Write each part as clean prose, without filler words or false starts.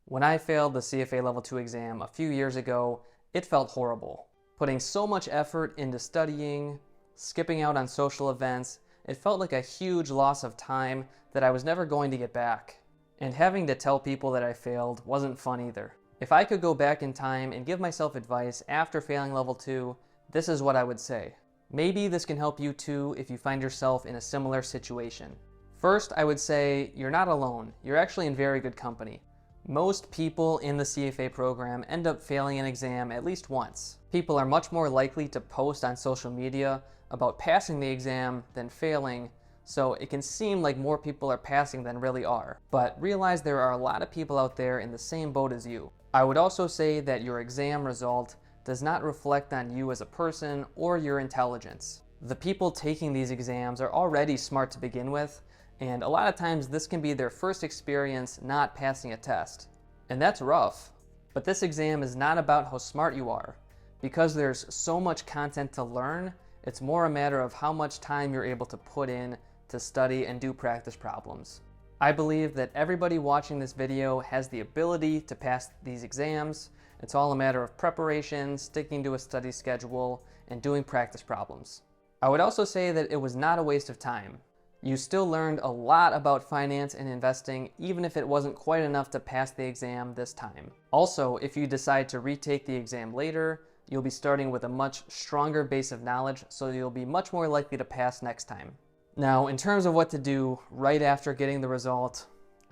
When I failed the CFA Level 2 exam a few years ago, it felt horrible. Putting so much effort into studying, skipping out on social events, it felt like a huge loss of time that I was never going to get back. And having to tell people that I failed wasn't fun either. If I could go back in time and give myself advice after failing Level 2, this is what I would say. Maybe this can help you too if you find yourself in a similar situation. First, I would say you're not alone. You're actually in very good company. Most people in the CFA program end up failing an exam at least once. People are much more likely to post on social media about passing the exam than failing, so it can seem like more people are passing than really are. But realize there are a lot of people out there in the same boat as you. I would also say that your exam result does not reflect on you as a person or your intelligence. The people taking these exams are already smart to begin with, and a lot of times this can be their first experience not passing a test. And that's rough. But this exam is not about how smart you are. Because there's so much content to learn, it's more a matter of how much time you're able to put in to study and do practice problems. I believe that everybody watching this video has the ability to pass these exams. It's all a matter of preparation, sticking to a study schedule, and doing practice problems. I would also say that it was not a waste of time. You still learned a lot about finance and investing, even if it wasn't quite enough to pass the exam this time. Also, if you decide to retake the exam later, you'll be starting with a much stronger base of knowledge, so you'll be much more likely to pass next time. Now, in terms of what to do right after getting the result,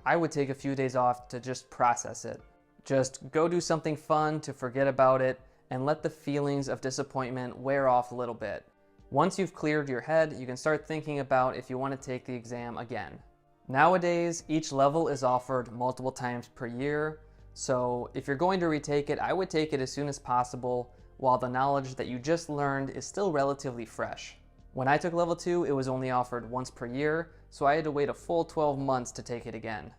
I would take a few days off to just process it. Just go do something fun to forget about it and let the feelings of disappointment wear off a little bit. Once you've cleared your head, you can start thinking about if you want to take the exam again. Nowadays, each level is offered multiple times per year, so if you're going to retake it, I would take it as soon as possible while the knowledge that you just learned is still relatively fresh. When I took Level 2, it was only offered once per year, so I had to wait a full 12 months to take it again.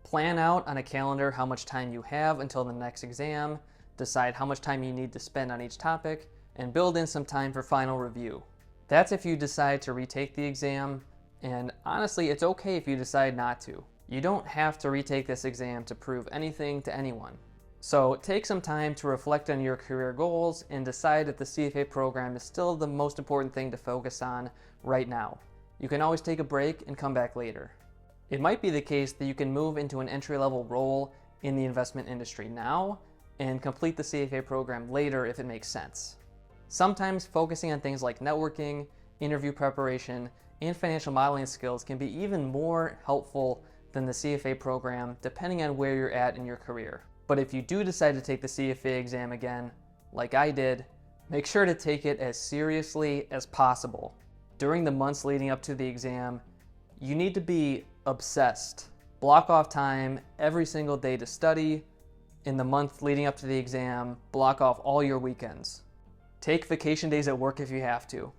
Plan out on a calendar how much time you have until the next exam, decide how much time you need to spend on each topic, and build in some time for final review. That's if you decide to retake the exam, and honestly, it's okay if you decide not to. You don't have to retake this exam to prove anything to anyone. So take some time to reflect on your career goals and decide if the CFA program is still the most important thing to focus on right now. You can always take a break and come back later. It might be the case that you can move into an entry-level role in the investment industry now and complete the CFA program later if it makes sense. Sometimes focusing on things like networking, interview preparation, and financial modeling skills can be even more helpful than the CFA program depending on where you're at in your career. But if you do decide to take the CFA exam again, like I did, make sure to take it as seriously as possible. During the months leading up to the exam, you need to be obsessed. Block off time every single day to study. In the month leading up to the exam, block off all your weekends. Take vacation days at work if you have to.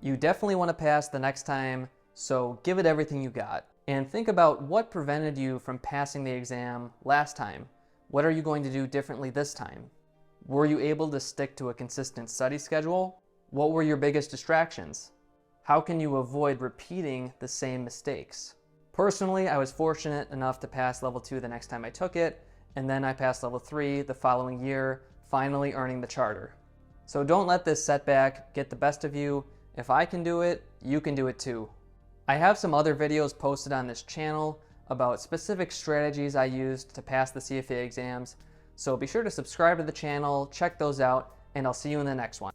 You definitely want to pass the next time, so give it everything you got. And think about what prevented you from passing the exam last time. What are you going to do differently this time? Were you able to stick to a consistent study schedule? What were your biggest distractions? How can you avoid repeating the same mistakes? Personally, I was fortunate enough to pass Level 2 the next time I took it, and then I passed Level 3 the following year, finally earning the charter. So don't let this setback get the best of you. If I can do it, you can do it too. I have some other videos posted on this channel about specific strategies I used to pass the CFA exams, so be sure to subscribe to the channel, check those out, and I'll see you in the next one.